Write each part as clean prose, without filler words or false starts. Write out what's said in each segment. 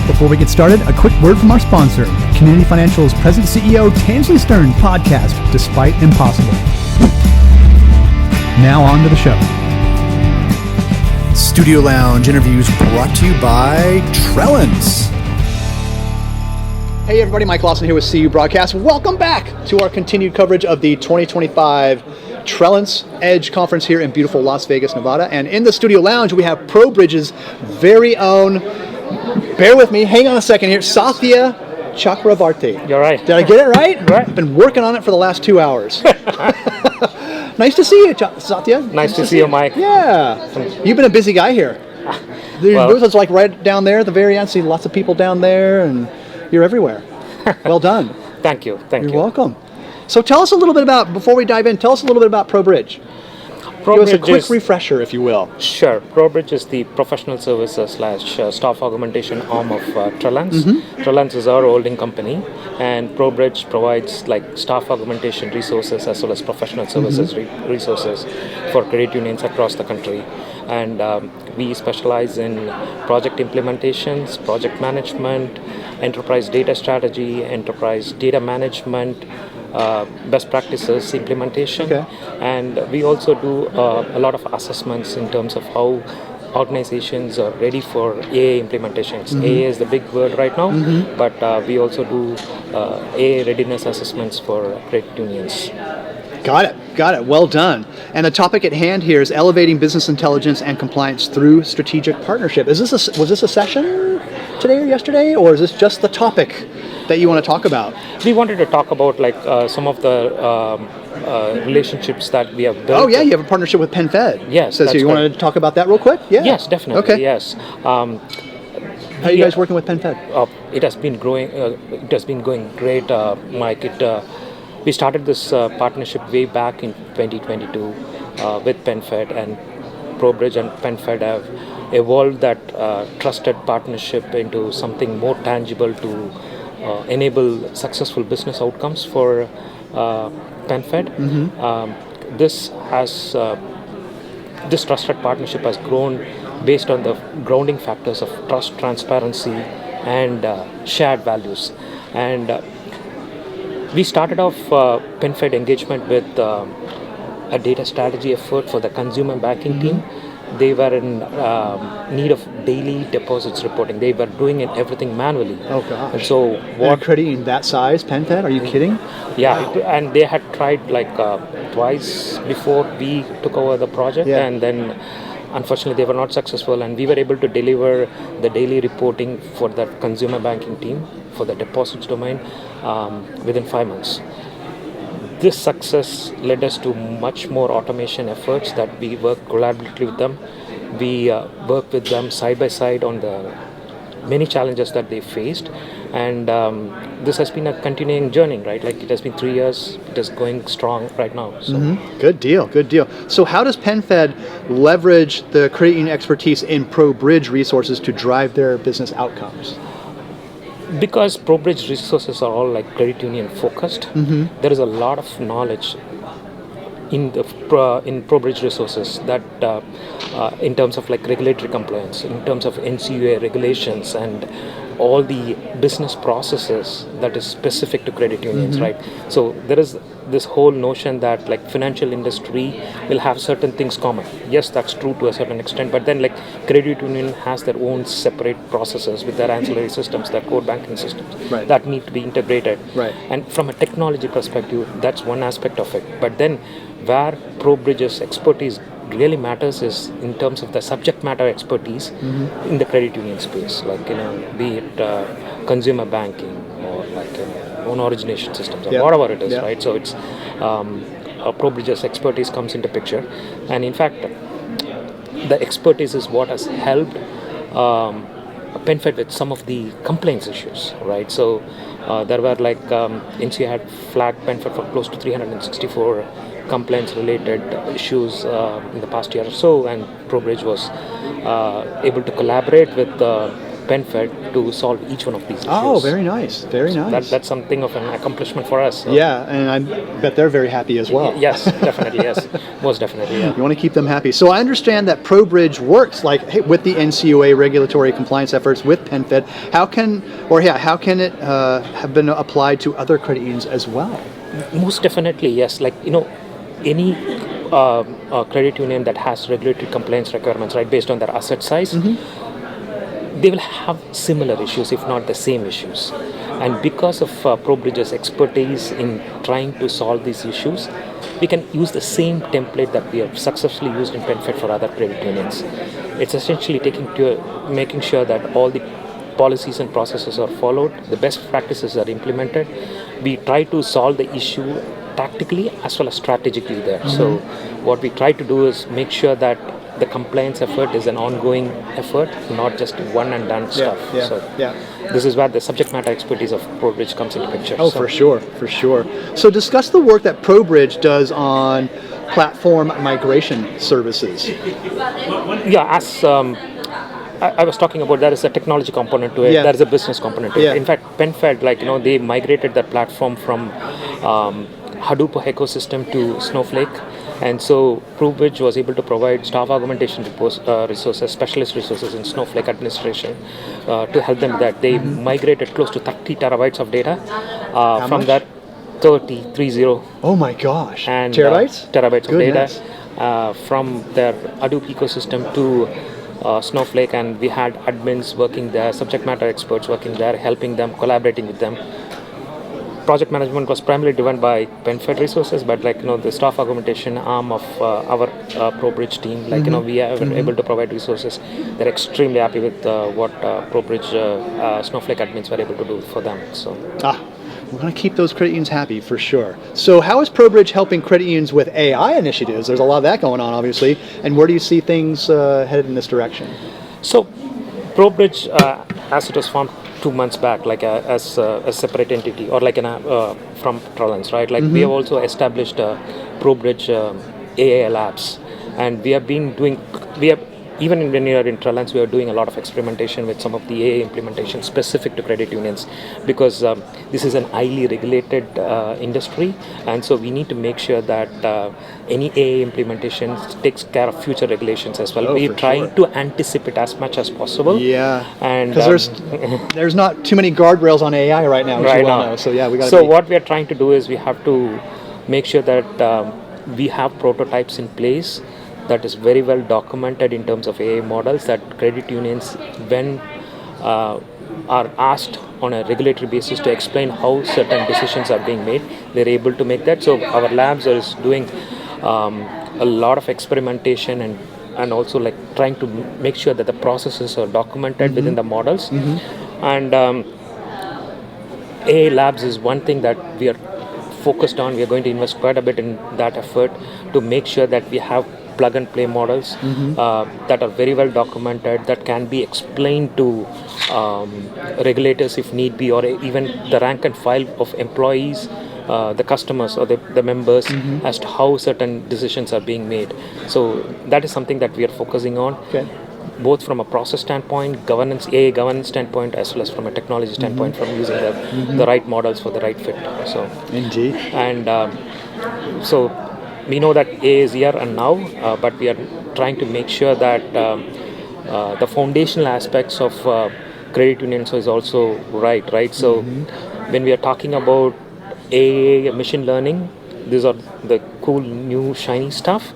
Before we get started, a quick word from our sponsor, Community Financial's President CEO Tansley Stern podcast, Despite Impossible. Now on to the show. Studio Lounge interviews brought to you by Trellens. Hey everybody, Mike Lawson here with CUBroacast. Welcome back to our continued coverage of the 2025 Trellens EDGE conference here in beautiful Las Vegas, Nevada. And in the Studio Lounge, we have ProBridge's very own, bear with me, hang on a second here, Sathya Chackravarthy. You're right. Did I get it right? Right. I've been working on it for the last 2 hours. Nice to see you, Sathya. Nice to see you, Mike. Yeah. You've been a busy guy here. It's like right down there at the very end. See lots of people down there, and you're everywhere. Well done. Thank you. You're welcome. So tell us a little bit about, before we dive in, tell us a little bit about ProBridge. Give us a quick refresher, if you will. Sure. ProBridge is the professional services / staff augmentation arm of Trellens. Mm-hmm. Trellens is our holding company, and ProBridge provides like staff augmentation resources as well as professional services resources for credit unions across the country. And we specialize in project implementations, project management, enterprise data strategy, enterprise data management, best practices implementation, and we also do a lot of assessments in terms of how organizations are ready for AA implementations. AA is the big word right now, but we also do AA readiness assessments for credit unions. Got it. Well done. And the topic at hand here is elevating business intelligence and compliance through strategic partnership. Was this a session today or yesterday, or is this just the topic that you want to talk about? We wanted to talk about some of the relationships that we have built. Oh yeah, you have a partnership with PenFed. Yes. So you want to talk about that real quick? Yeah. Yes, definitely. Okay. Yes. How are you guys working with PenFed? It has been growing. It has been going great, Mike. We started this partnership way back in 2022 with PenFed, and ProBridge and PenFed have evolved that trusted partnership into something more tangible to enable successful business outcomes for PenFed. This trusted partnership has grown based on the grounding factors of trust, transparency, and shared values. And we started off PenFed engagement with a data strategy effort for the consumer banking team. They were in need of daily deposits reporting. They were doing everything manually. Oh gosh! And so what? Credit in that size, PenFed? Are you kidding? Yeah, wow. And they had tried twice before we took over the project, and then unfortunately they were not successful. And we were able to deliver the daily reporting for that consumer banking team for the deposits domain within 5 months. This success led us to much more automation efforts that we work collaboratively with them. We work with them side by side on the many challenges that they faced, and this has been a continuing journey, right? Like it has been 3 years, it is going strong right now. So. Good deal. So how does PenFed leverage the credit union expertise in ProBridge resources to drive their business outcomes? Because ProBridge resources are all like credit union focused, there is a lot of knowledge in ProBridge resources that in terms of like regulatory compliance, in terms of NCUA regulations, and all the business processes that is specific to credit unions, right? So there is this whole notion that like financial industry will have certain things common. Yes, that's true to a certain extent, but then like credit union has their own separate processes with their ancillary systems, their core banking systems that need to be integrated. Right. And from a technology perspective, that's one aspect of it. But then where ProBridge's expertise really matters is in terms of the subject matter expertise in the credit union space, like be it consumer banking or like own origination systems or whatever it is, right? So it's ProBridge's expertise comes into picture, and in fact, the expertise is what has helped PenFed with some of the complaints issues, right? So there were like NCA had flagged PenFed for close to 364 complaints related issues in the past year or so, and ProBridge was able to collaborate with PenFed to solve each one of these issues. Oh, very nice. Very nice. That's something of an accomplishment for us. So. Yeah, and I bet they're very happy as well. Yes, definitely, yes. Most definitely, yeah. You want to keep them happy. So I understand that ProBridge works with the NCUA regulatory compliance efforts with PenFed. How can it have been applied to other credit unions as well? Most definitely, yes. Any credit union that has regulatory compliance requirements, right, based on their asset size, they will have similar issues, if not the same issues. And because of ProBridge's expertise in trying to solve these issues, we can use the same template that we have successfully used in PenFed for other credit unions. It's essentially making sure that all the policies and processes are followed, the best practices are implemented. We try to solve the issue tactically as well as strategically there. So what we try to do is make sure that the compliance effort is an ongoing effort, not just one and done stuff. This is where the subject matter expertise of ProBridge comes into picture. Oh, for sure. So discuss the work that ProBridge does on platform migration services. Yeah, as I was talking about, there is a technology component to it, there is a business component to it. In fact, PenFed, they migrated their platform from Hadoop ecosystem to Snowflake. And so ProBridge was able to provide staff augmentation resources, specialist resources in Snowflake administration to help them with that. They migrated close to 30 terabytes of data from much? that 30. Oh my gosh. And terabytes? Terabytes Goodness. of data from their Hadoop ecosystem to Snowflake, and we had admins working there, subject matter experts working there, helping them, collaborating with them. Project management was primarily driven by PenFed resources, but the staff augmentation arm of our ProBridge team, we are able to provide resources. They're extremely happy with what ProBridge Snowflake admins were able to do for them. So. We're going to keep those credit unions happy for sure. So how is ProBridge helping credit unions with AI initiatives? There's a lot of that going on, obviously. And where do you see things headed in this direction? So ProBridge, as it was formed 2 months back, as a separate entity, or from Trellens, right? We have also established ProBridge AI labs, and we have been doing. Even when we are in Trellens, we are doing a lot of experimentation with some of the AI implementation specific to credit unions, because this is an highly regulated industry, and so we need to make sure that any AI implementation takes care of future regulations as well. We're trying to anticipate as much as possible. Yeah, and because there's not too many guardrails on AI right now, as you well know. So yeah, we got. So what we are trying to do is we have to make sure that we have prototypes in place that is very well documented in terms of AI models, that credit unions, when are asked on a regulatory basis to explain how certain decisions are being made, they're able to make that. So our labs is doing a lot of experimentation and also trying to make sure that the processes are documented within the models. And AI labs is one thing that we are focused on. We are going to invest quite a bit in that effort to make sure that we have plug and play models that are very well documented, that can be explained to regulators if need be, or even the rank and file of employees, the customers or the members, as to how certain decisions are being made. So that is something that we are focusing on, both from a process standpoint, AI governance standpoint, as well as from a technology standpoint, from using the right models for the right fit. So indeed. And so we know that AI is here and now, but we are trying to make sure that the foundational aspects of credit unions is also right. So when we are talking about AI, machine learning, these are the cool, new, shiny stuff.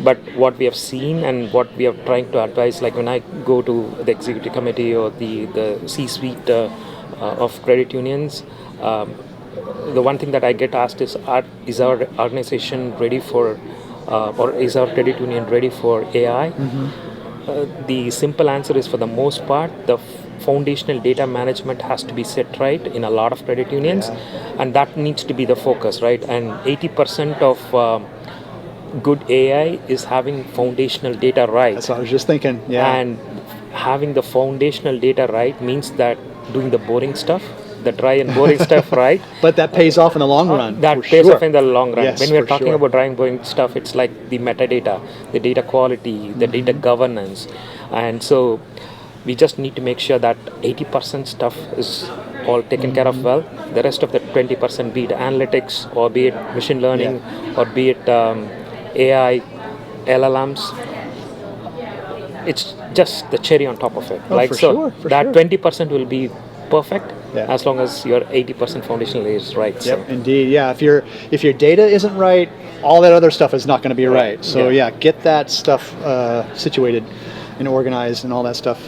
But what we have seen and what we are trying to advise, when I go to the executive committee or the C-suite of credit unions, the one thing that I get asked is our organization ready for, or is our credit union ready for AI? The simple answer is, for the most part, the foundational data management has to be set right in a lot of credit unions, and that needs to be the focus, right? And 80% of good AI is having foundational data right. That's what I was just thinking. Yeah. And having the foundational data right means that doing the boring stuff, the dry and boring stuff right. But that pays off in the long run. That pays off in the long run. Yes, when we are talking about dry and boring stuff, it's like the metadata, the data quality, the data governance. And so we just need to make sure that 80% stuff is all taken care of well. The rest of the 20%, be it analytics or be it machine learning or be it AI, LLMs, it's just the cherry on top of it. For sure. 20% will be perfect as long as your 80% foundation layer is right. Yep, indeed. Yeah, if your data isn't right, all that other stuff is not going to be right. So get that stuff situated and organized and all that stuff.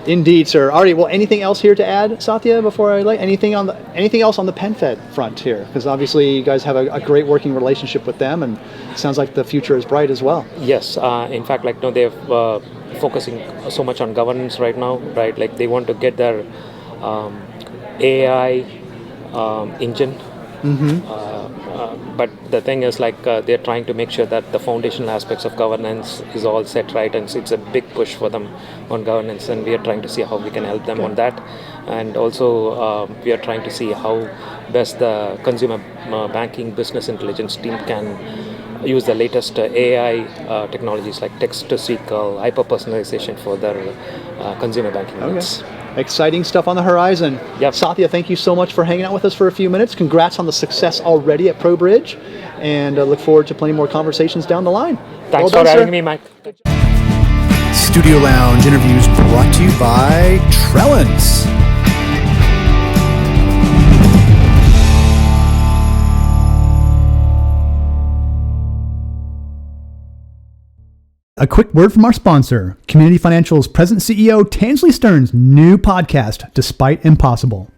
Indeed, sir. Alrighty. Well, anything else here to add, Sathya? Before I anything else on the PenFed front here? Because obviously you guys have a great working relationship with them, and it sounds like the future is bright as well. Yes. In fact, they're focusing so much on governance right now, right? Like they want to get their AI engine. But the thing is, they're trying to make sure that the foundational aspects of governance is all set right, and so it's a big push for them on governance, and we are trying to see how we can help them on that. And also, we are trying to see how best the consumer banking business intelligence team can use the latest AI technologies like text-to-SQL, hyper-personalization for their consumer banking needs. Exciting stuff on the horizon. Yep. Sathya, thank you so much for hanging out with us for a few minutes. Congrats on the success already at ProBridge, and look forward to plenty more conversations down the line. Thanks for having me, Mike. Studio Lounge interviews brought to you by Trellance. A quick word from our sponsor, Community Financial's present CEO, Tansley Stearns' new podcast, Despite Impossible.